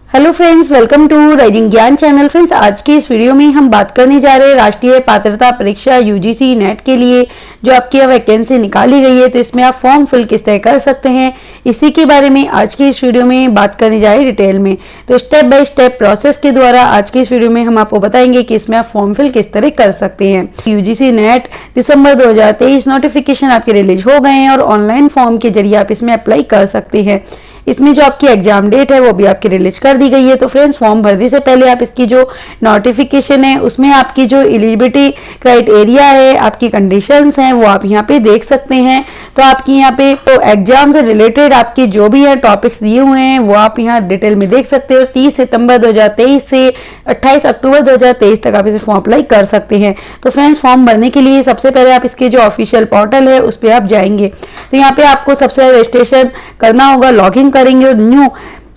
Hello friends, welcome to rising Gyan channel. Friends, आज की इस वीडियो में हम बात करने जा रहे हैं राष्ट्रीय पात्रता परीक्षा यूजीसी नेट के लिए जो आपकी वैकेंसी निकाली गई है। तो इसमें आप फॉर्म फिल किस तरह कर सकते हैं, इसी के बारे में आज की इस वीडियो में बात करने जा रहे हैं डिटेल में। तो स्टेप बाय स्टेप प्रोसेस के द्वारा आज की इस वीडियो में हम आपको बताएंगे कि इसमें आप फॉर्म फिल किस तरह कर सकते हैं। यूजीसी नेट दिसंबर 2023 नोटिफिकेशन आपके रिलीज हो गए हैं और ऑनलाइन फॉर्म के जरिए आप इसमें अप्लाई कर सकते हैं। इसमें जो आपकी एग्जाम डेट है वो भी आपकी रिलीज कर दी गई है। तो फ्रेंड्स, फॉर्म भरने से पहले आप इसकी जो नोटिफिकेशन है उसमें आपकी जो एलिजिबिलिटी क्राइटेरिया है, आपकी कंडीशंस हैं, वो आप यहाँ पे देख सकते हैं। तो आपकी यहाँ पे तो एग्जाम से रिलेटेड आपके जो भी है टॉपिक्स दिए हुए हैं वो आप यहाँ डिटेल में देख सकते हो। 30 सितंबर 2023 से 28 अक्टूबर 2023 तक आप इसे फॉर्म अप्लाई कर सकते हैं। तो फ्रेंड्स, फॉर्म भरने के लिए सबसे पहले आप इसके जो ऑफिशियल पोर्टल है उस पर आप जाएंगे। तो यहाँ पे आपको सबसे पहले रजिस्ट्रेशन करना होगा, लॉगिन करेंगे और न्यू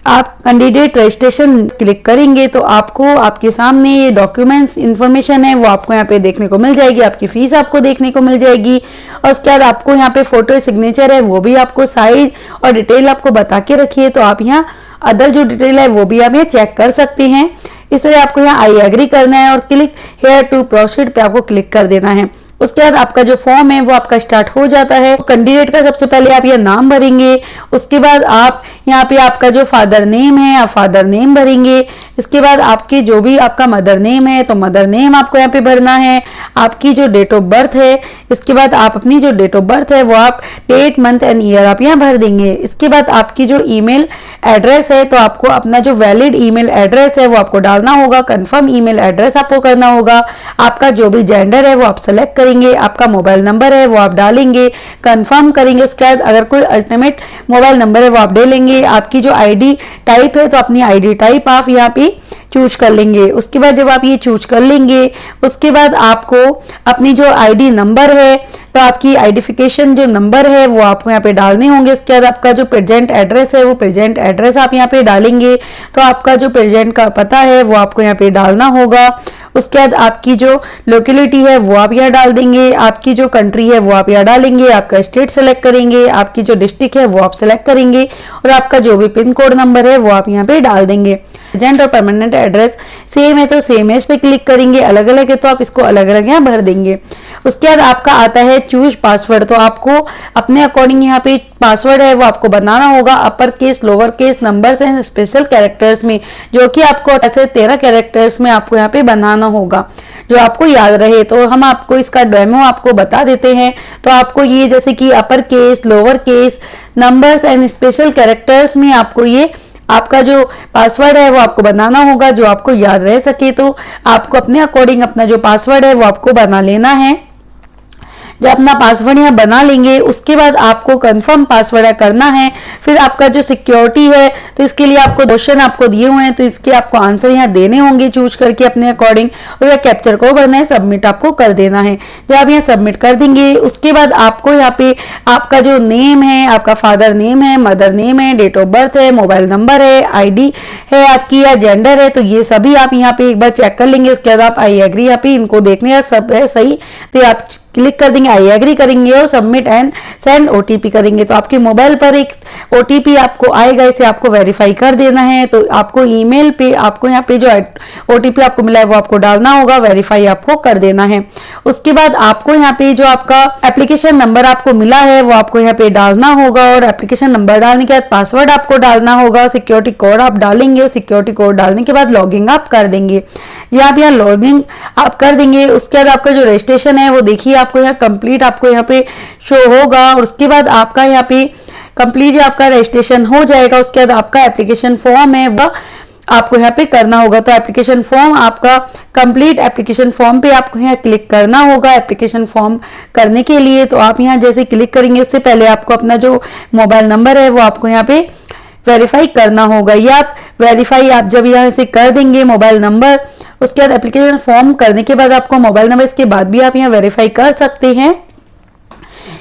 आप कैंडिडेट रजिस्ट्रेशन क्लिक करेंगे तो आपको आपके सामने ये डॉक्यूमेंट्स इन्फॉर्मेशन है वो आपको यहाँ पे देखने को मिल जाएगी। आपकी फीस आपको देखने को मिल जाएगी और उसके बाद आपको यहाँ पे फोटो सिग्नेचर है वो भी आपको साइज और डिटेल आपको बता के रखिए। तो आप यहाँ अदर जो डिटेल है वो भी आप यहाँ चेक कर सकते हैं। इस तरह आपको यहाँ आई एग्री करना है और क्लिक हेयर टू प्रोसीड पे आपको क्लिक कर देना है। उसके बाद आपका जो फॉर्म है वो आपका स्टार्ट हो जाता है। कैंडिडेट का सबसे पहले आप ये नाम भरेंगे, उसके बाद आप यहाँ पे आपका जो फादर नेम है आप फादर नेम भरेंगे। इसके बाद आपके जो भी आपका मदर नेम है तो मदर नेम आपको यहाँ पे भरना है। आपकी जो डेट ऑफ बर्थ है, इसके बाद आप अपनी जो डेट ऑफ बर्थ है वो आप डेट मंथ एंड ईयर आप यहाँ भर देंगे। इसके बाद आपकी जो ईमेल एड्रेस है तो आपको अपना जो वैलिड ईमेल एड्रेस है वो आपको डालना होगा। कंफर्म ईमेल एड्रेस आपको करना होगा। आपका जो भी जेंडर है वो आप सेलेक्ट करेंगे। आपका मोबाइल नंबर है वो आप डालेंगे, कंफर्म करेंगे। उसके बाद अगर कोई अल्टरनेट मोबाइल नंबर है वो आप डालेंगे। आपकी जो आईडी टाइप है तो अपनी आईडी टाइप आप यहाँ पे चूज कर लेंगे। उसके बाद जब आप ये चूज कर लेंगे उसके बाद आपको अपनी जो आईडी नंबर है तो आपकी आइडेंटिफिकेशन जो नंबर है वो आपको यहाँ पे डालने होंगे। उसके बाद आपका जो प्रेजेंट एड्रेस है वो प्रेजेंट एड्रेस आप यहाँ पे डालेंगे। तो आपका जो प्रेजेंट का पता है वो आपको यहाँ पे डालना होगा। उसके बाद आपकी जो लोकेलिटी है वो आप यहाँ डाल देंगे। आपकी जो कंट्री है वो आप यहाँ डालेंगे। आपका स्टेट सेलेक्ट करेंगे। आपकी जो डिस्ट्रिक्ट है वो आप सेलेक्ट करेंगे और आपका जो भी पिन कोड नंबर है वो आप यहाँ पे डाल देंगे। प्रेजेंट और परमानेंट एड्रेस सेम है तो सेम है इस पे क्लिक करेंगे। अलग अलग है तो आप इसको अलग अलग यहाँ भर देंगे। उसके बाद आपका आता है चूज पासवर्ड। तो आपको अपने अकॉर्डिंग यहाँ पे पासवर्ड है वो आपको बनाना होगा upper case, lower case, numbers and special characters में, जो कि आपको ऐसे 13 कैरेक्टर्स में आपको यहाँ पे बनाना होगा जो आपको याद रहे। तो हम आपको इसका डेमो आपको बता देते हैं। तो आपको ये जैसे कि upper case, lower case, numbers and special characters में आपको ये आपका जो पासवर्ड है वो आपको बनाना होगा जो आपको याद रह सके। तो आपको अपने अकॉर्डिंग अपना जो पासवर्ड है वो आपको बना लेना है। जब अपना पासवर्ड यहाँ बना लेंगे उसके बाद आपको कंफर्म पासवर्ड करना है। फिर आपका जो सिक्योरिटी है तो इसके लिए आपको क्वेश्चन आपको दिए हुए हैं तो इसके आपको आंसर यहाँ देने होंगे चूज करके अपने अकॉर्डिंग। और कैप्चर को भरना है, सबमिट आपको कर देना है। जब आप यहाँ सबमिट कर देंगे उसके बाद आपको यहाँ पे आपका जो नेम है, आपका फादर नेम है, मदर नेम है, डेट ऑफ बर्थ है, मोबाइल नंबर है, आईडी है आपकी या जेंडर है, तो ये सभी आप यहाँ पे एक बार चेक कर लेंगे। उसके बाद आप आई एग्री यहाँ पे इनको देखने का सब है सही तो आप क्लिक कर देंगे, आई एग्री करेंगे और सबमिट एंड सेंड ओटीपी करेंगे। तो आपके मोबाइल पर एक ओटीपी आपको आएगा, इसे आपको वेरीफाई कर देना है। तो आपको ईमेल पे आपको यहाँ पे जो ओटीपी आपको मिला है वो आपको डालना होगा, वेरीफाई आपको कर देना है। उसके बाद आपको यहाँ पे जो आपका एप्लीकेशन नंबर आपको मिला है वो आपको यहाँ पे डालना होगा और एप्लीकेशन नंबर डालने के बाद पासवर्ड आपको डालना होगा। सिक्योरिटी कोड आप डालेंगे और सिक्योरिटी कोड डालने के बाद लॉगिंग आप कर देंगे। जब आप यहाँ लॉगिंग आप कर देंगे उसके बाद आपका जो रजिस्ट्रेशन है वो देखिए आपको यहाँ कंप्लीट आपको यहाँ पे शो होगा। और उसके बाद आपका यहाँ पे कंप्लीट आपका रजिस्ट्रेशन हो जाएगा। उसके बाद आपका एप्लीकेशन फॉर्म है वह आपको यहाँ पे करना होगा। तो एप्लीकेशन फॉर्म आपका कंप्लीट एप्लीकेशन फॉर्म पे आपको यहाँ क्लिक करना होगा। एप्लीकेशन फॉर्म करने के लिए तो आप यहाँ जैसे क्लिक करेंगे उससे पहले आपको अपना जो मोबाइल नंबर है वो आपको यहाँ पे वेरीफाई करना होगा। या आप वेरीफाई आप जब यहाँ से कर देंगे मोबाइल नंबर, उसके बाद एप्लीकेशन फॉर्म करने के बाद आपको मोबाइल नंबर इसके बाद भी आप यहाँ वेरीफाई कर सकते हैं।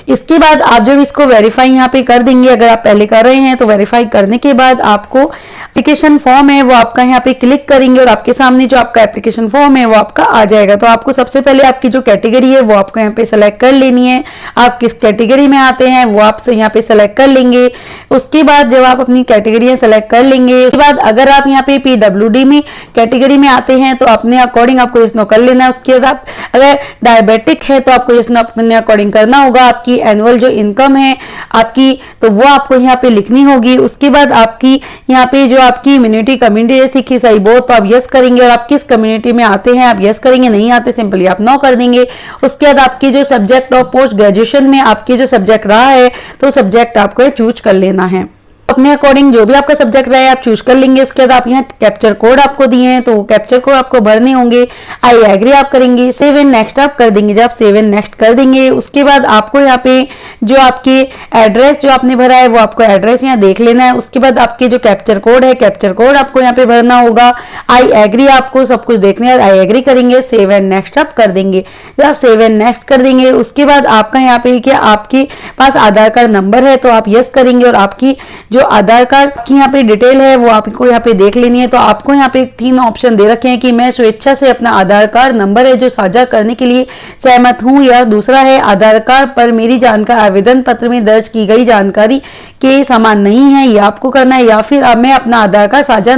इसके बाद आप जब इसको वेरीफाई यहाँ पे कर देंगे, अगर आप पहले कर रहे हैं तो वेरीफाई करने के बाद आपको एप्लीकेशन फॉर्म है वो आपका यहाँ पे क्लिक करेंगे और आपके सामने जो आपका एप्लीकेशन फॉर्म है वो आपका आ जाएगा। तो आपको सबसे पहले आपकी जो कैटेगरी है वो आपको यहाँ पे सेलेक्ट कर लेनी है। आप किस कैटेगरी में आते हैं वो आप यहाँ पे सेलेक्ट कर लेंगे। उसके बाद जब आप अपनी कैटेगरी सेलेक्ट कर लेंगे, उसके बाद अगर आप यहाँ पे PWD में कैटेगरी में आते हैं तो अपने अकॉर्डिंग आपको यस नो कर लेना है। उसके बाद अगर डायबिटिक है तो आपको यस नो अपने अकॉर्डिंग करना होगा। आपकी एनुअल जो इनकम है आपकी तो वो आपको यहाँ पे लिखनी होगी। उसके बाद आपकी यहाँ पे जो आपकी इम्यूनिटी कम्युनिटी है सिख ईसाई बौद्ध तो आप यस करेंगे और आप किस कम्युनिटी में आते हैं आप यस करेंगे, नहीं आते सिंपली आप नो कर देंगे। उसके बाद आपकी जो सब्जेक्ट और पोस्ट ग्रेजुएशन में आपके जो सब्जेक्ट रहा है तो सब्जेक्ट आपको चूज कर लेना है। अपने अकॉर्डिंग जो भी आपका सब्जेक्ट रहा है आप चूज कर लेंगे। उसके बाद आप यहाँ कैप्चर कोड आपको दिए हैं तो कैप्चर कोड आपको भरने होंगे। आई एग्री आप करेंगे, सेव एंड नेक्स्ट आप कर देंगे। जब आप सेव एंड नेक्स्ट कर देंगे उसके बाद आपको यहाँ पे जो आपके एड्रेस जो आपने भरा है वो आपको एड्रेस यहाँ देख लेना है। उसके बाद आपके जो कैप्चर कोड है कैप्चर कोड आपको यहाँ पे भरना होगा। आई एग्री आपको सब कुछ देखने आई एग्री करेंगे, सेव एंड नेक्स्ट आप कर देंगे। जब आप सेव एंड नेक्स्ट कर देंगे उसके बाद आपका यहाँ पे क्या आपके पास आधार कार्ड नंबर है तो आप यस करेंगे और आपकी जो आधार कार्ड की यहाँ पे डिटेल है वो आपको यहाँ पे देख लेनी है। तो आपको यहाँ पे 3 ऑप्शन दे रखे हैं कि मैं स्वेच्छा से अपना आधार कार्ड नंबर है जो साझा करने के लिए सहमत हूँ, या दूसरा है आधार कार्ड पर मेरी जानकारी आवेदन पत्र में दर्ज की गई जानकारी के समान नहीं है, ये आपको करना है, या फिर अब मैं अपना आधार कार्ड साझा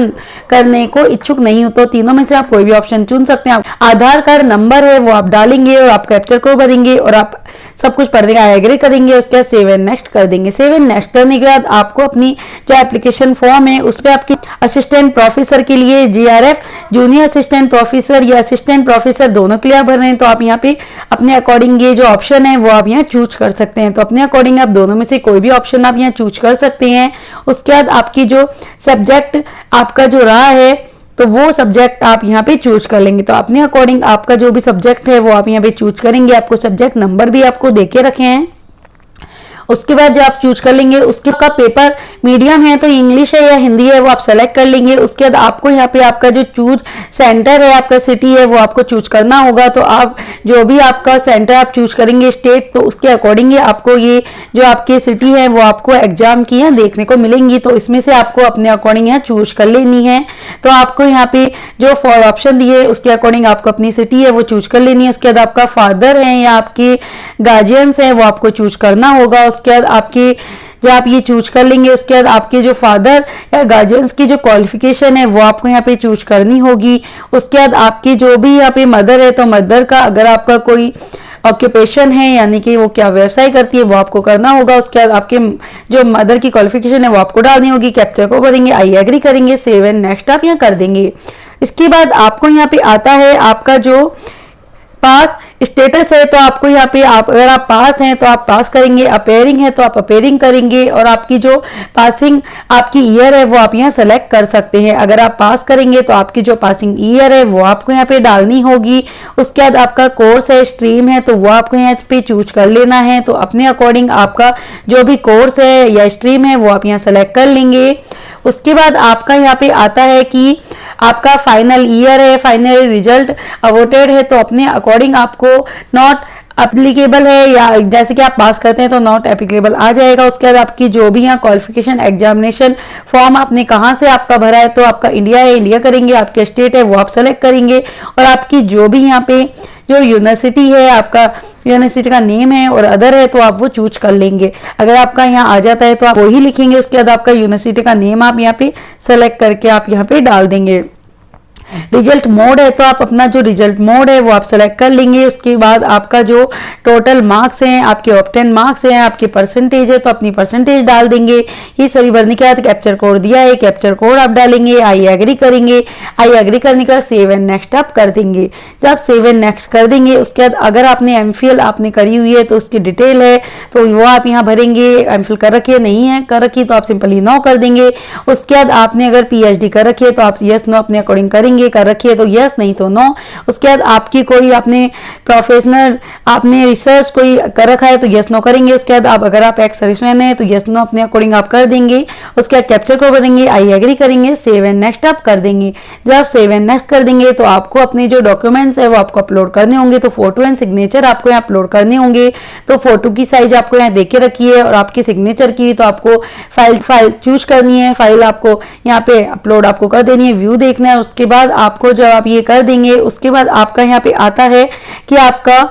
करने को इच्छुक नहीं हूँ। तो तीनों में से आप कोई भी ऑप्शन चुन सकते हैं। आधार कार्ड नंबर है वो आप डालेंगे और आप कैप्चर कोड भरेंगे और आप सब कुछ पढ़ देंगे, आई एग्री करेंगे। उसके बाद सेव एंड नेक्स्ट कर देंगे। सेव एंड नेक्स्ट करने के बाद आपको अपनी जो एप्लीकेशन फॉर्म है उस पर आपकी असिस्टेंट प्रोफेसर के लिए GRF जूनियर असिस्टेंट प्रोफेसर या असिस्टेंट प्रोफेसर दोनों के लिए आप भर रहे हैं तो आप यहाँ पे अपने अकॉर्डिंग ये जो ऑप्शन है वो आप यहाँ चूज कर सकते हैं। तो अपने अकॉर्डिंग आप दोनों में से कोई भी ऑप्शन आप यहाँ चूज कर सकते हैं। उसके बाद आपकी जो सब्जेक्ट आपका जो रहा है तो वो सब्जेक्ट आप यहाँ पे चूज कर लेंगे। तो अपने अकॉर्डिंग आपका जो भी सब्जेक्ट है वो आप यहाँ पे चूज करेंगे। आपको सब्जेक्ट नंबर भी आपको देके रखे हैं। उसके बाद जब आप चूज कर लेंगे उसके का पेपर मीडियम है तो इंग्लिश है या हिंदी है वो आप सेलेक्ट कर लेंगे। उसके बाद आपको यहाँ पे आपका जो चूज सेंटर है आपका सिटी है वो आपको चूज करना होगा। तो आप जो भी आपका सेंटर आप चूज करेंगे स्टेट तो उसके अकॉर्डिंग आपको ये जो आपकी सिटी है वो आपको एग्जाम की यहाँ देखने को मिलेंगी। तो इसमें से आपको अपने अकॉर्डिंग यहाँ चूज कर लेनी है। तो आपको यहाँ पे जो फॉर ऑप्शन दिए उसके अकॉर्डिंग आपको अपनी सिटी है वो चूज कर लेनी है। उसके बाद आपका फादर है या आपके गार्जियंस है वो आपको चूज करना होगा। उसके बाद आपके जब आप ये चूज कर लेंगे उसके बाद आपके जो फादर या गार्जियंस की जो क्वालिफिकेशन है वो आपको यहाँ पे चूज करनी होगी। उसके बाद आपकी जो भी यहाँ पे मदर है तो मदर का अगर आपका कोई ऑक्यूपेशन है यानी कि वो क्या व्यवसाय करती है वो आपको करना होगा। उसके बाद आपके जो मदर की क्वालिफिकेशन है वो आपको डालनी होगी। कैप्चर को भरेंगे, आई एग्री करेंगे, सेव एंड नेक्स्ट आप यहाँ कर देंगे। इसके बाद आपको यहाँ पे आता है आपका जो पास स्टेटस है तो आपको यहाँ पे आप अगर आप पास हैं तो आप पास करेंगे, अपेयरिंग है तो आप अपेयरिंग करेंगे और आपकी जो पासिंग आपकी ईयर है वो आप यहाँ सेलेक्ट कर सकते हैं। अगर आप पास करेंगे तो आपकी जो पासिंग ईयर है वो आपको यहाँ पे डालनी होगी। उसके बाद आपका कोर्स है स्ट्रीम है तो वो आपको यहाँ पे चूज कर लेना है। तो अपने अकॉर्डिंग आपका जो भी कोर्स है या स्ट्रीम है वो आप यहाँ सेलेक्ट कर लेंगे। उसके बाद आपका यहाँ पे आता है कि आपका फाइनल ईयर है, फाइनल रिजल्ट अवॉर्डेड है तो अपने अकॉर्डिंग आपको नॉट एप्लीकेबल है या जैसे कि आप पास करते हैं तो नॉट एप्लीकेबल आ जाएगा। उसके बाद आपकी जो भी यहाँ क्वालिफिकेशन एग्जामिनेशन फॉर्म आपने कहाँ से आपका भरा है तो आपका इंडिया है इंडिया करेंगे, आपके स्टेट है वो आप सेलेक्ट करेंगे और आपकी जो भी यहाँ पे जो यूनिवर्सिटी है आपका यूनिवर्सिटी का नेम है और अदर है तो आप वो चूज कर लेंगे। अगर आपका यहाँ आ जाता है तो आप वही लिखेंगे। उसके बाद आपका यूनिवर्सिटी का नेम आप यहाँ पे सेलेक्ट करके आप यहाँ पे डाल देंगे। रिजल्ट मोड है तो आप अपना जो रिजल्ट मोड है वो आप सेलेक्ट कर लेंगे। उसके बाद आपका जो टोटल मार्क्स हैं आपके ऑब्टेन मार्क्स हैं आपके परसेंटेज है तो अपनी परसेंटेज डाल देंगे। ये सभी भरने के बाद कैप्चर कोड दिया है, कैप्चर कोड आप डालेंगे, आई एग्री करेंगे, आई एग्री करने के बाद सेव एंड नेक्स्ट आप कर देंगे। जब आप सेव एंड नेक्स्ट कर देंगे उसके बाद अगर आपने एमफिल आपने करी हुई है तो उसकी डिटेल है तो वो आप यहाँ भरेंगे। एमफिल कर रखी है, नहीं है कर रखी तो आप सिंपली नो कर देंगे। उसके बाद आपने अगर PhD कर रखी है तो आप यस नो अपने अकॉर्डिंग करेंगे। देंगे, कर रखी है तो यस, नहीं तो नो। उसके बाद आपकी कोई आपने प्रोफेशनल आपने रिसर्च कोई कर रखा है तो यस नो करेंगे। उसके बाद आप अगर आप एक्स सर्विसमैन है तो यस नो अपने अकॉर्डिंग आप कर देंगे। उसके बाद कैप्चर कोड भरेंगे, आई एग्री करेंगे, सेव एंड नेक्स्ट आप कर देंगे। जब आप सेव एंड नेक्स्ट कर देंगे तो आपको अपने जो डॉक्यूमेंट्स है वो आपको अपलोड करने होंगे। तो फोटो एंड सिग्नेचर आपको यहाँ अपलोड करने होंगे। तो फोटो की साइज आपको यहाँ देख के रखी है और आपकी सिग्नेचर की तो आपको फाइल चूज करनी है। फाइल आपको यहाँ पे अपलोड आपको कर देनी है, व्यू देखना है। उसके बाद आपको जब आप ये कर देंगे उसके बाद आपका यहाँ पे आता है कि आपका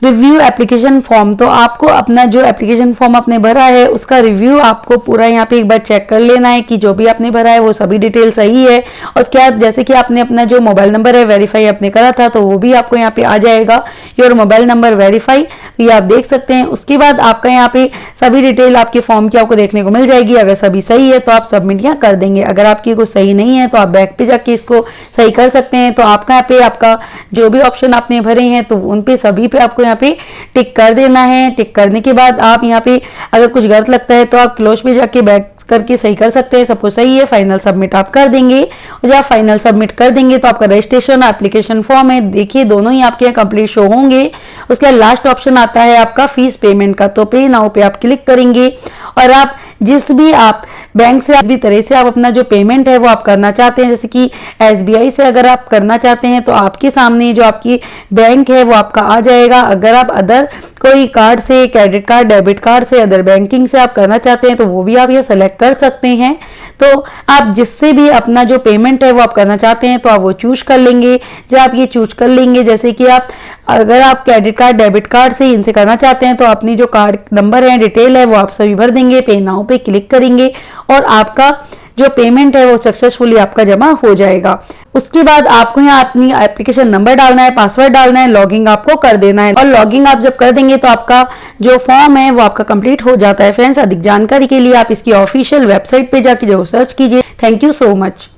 रिव्यू एप्लीकेशन फॉर्म। तो आपको अपना जो एप्लीकेशन फॉर्म आपने भरा है उसका रिव्यू आपको पूरा यहाँ पे एक बार चेक कर लेना है कि जो भी आपने भरा है वो सभी डिटेल सही है। और उसके बाद जैसे कि आपने अपना जो मोबाइल नंबर है वेरीफाई आपने करा था तो वो भी आपको यहाँ पे आ जाएगा, योर मोबाइल नंबर वेरीफाई, तो ये आप देख सकते हैं। उसके बाद आपका यहाँ पे सभी डिटेल आपके फॉर्म की आपको देखने को मिल जाएगी। अगर सभी सही है तो आप सबमिट यहाँ कर देंगे। अगर आपकी कुछ सही नहीं है तो आप बैक पे जाके इसको सही कर सकते हैं। तो आपका यहाँ पे आपका जो भी ऑप्शन आपने भरे हैं तो उन पे सभी पे आपको यहाँ पे टिक कर देना है। टिक करने के बाद आप यहाँ पे अगर कुछ गलत लगता है तो आप क्लोज पे जाके बैक करके सही कर सकते हैं। सब कुछ सही है, फाइनल सबमिट आप कर देंगे। और जब आप फाइनल सबमिट कर देंगे तो आपका रजिस्ट्रेशन एप्लीकेशन फॉर्म है, देखिए दोनों ही आपके यहाँ कंप्लीट शो होंगे। उसके बाद लास्ट ऑप्शन आता है आपका फीस पेमेंट का, तो पे नाउ पे आप क्लिक करेंगे और आप जिस भी आप बैंक से जिस भी तरह से आप अपना जो पेमेंट है वो आप करना चाहते हैं, जैसे कि SBI से अगर आप करना चाहते हैं तो आपके सामने जो आपकी बैंक है वो आपका आ जाएगा। अगर आप अदर कोई कार्ड से, क्रेडिट कार्ड, डेबिट कार्ड से, अदर बैंकिंग से आप करना चाहते हैं तो वो भी आप ये सेलेक्ट कर सकते हैं। तो आप जिससे भी अपना जो पेमेंट है वो आप करना चाहते हैं तो आप वो चूज कर लेंगे। जब आप ये चूज कर लेंगे, जैसे कि आप अगर आप क्रेडिट कार्ड, डेबिट कार्ड से इनसे करना चाहते हैं तो अपनी जो कार्ड नंबर है, डिटेल है वो आप सभी भर देंगे। पे नाउ पे क्लिक करेंगे और आपका जो पेमेंट है वो सक्सेसफुली आपका जमा हो जाएगा। उसके बाद आपको यहाँ अपनी एप्लीकेशन नंबर डालना है, पासवर्ड डालना है, लॉगिंग आपको कर देना है। और लॉगिंग आप जब कर देंगे तो आपका जो फॉर्म है वो आपका कंप्लीट हो जाता है। फ्रेंड्स, अधिक जानकारी के लिए आप इसकी ऑफिशियल वेबसाइट पे जाके जो सर्च कीजिए। Thank you so much.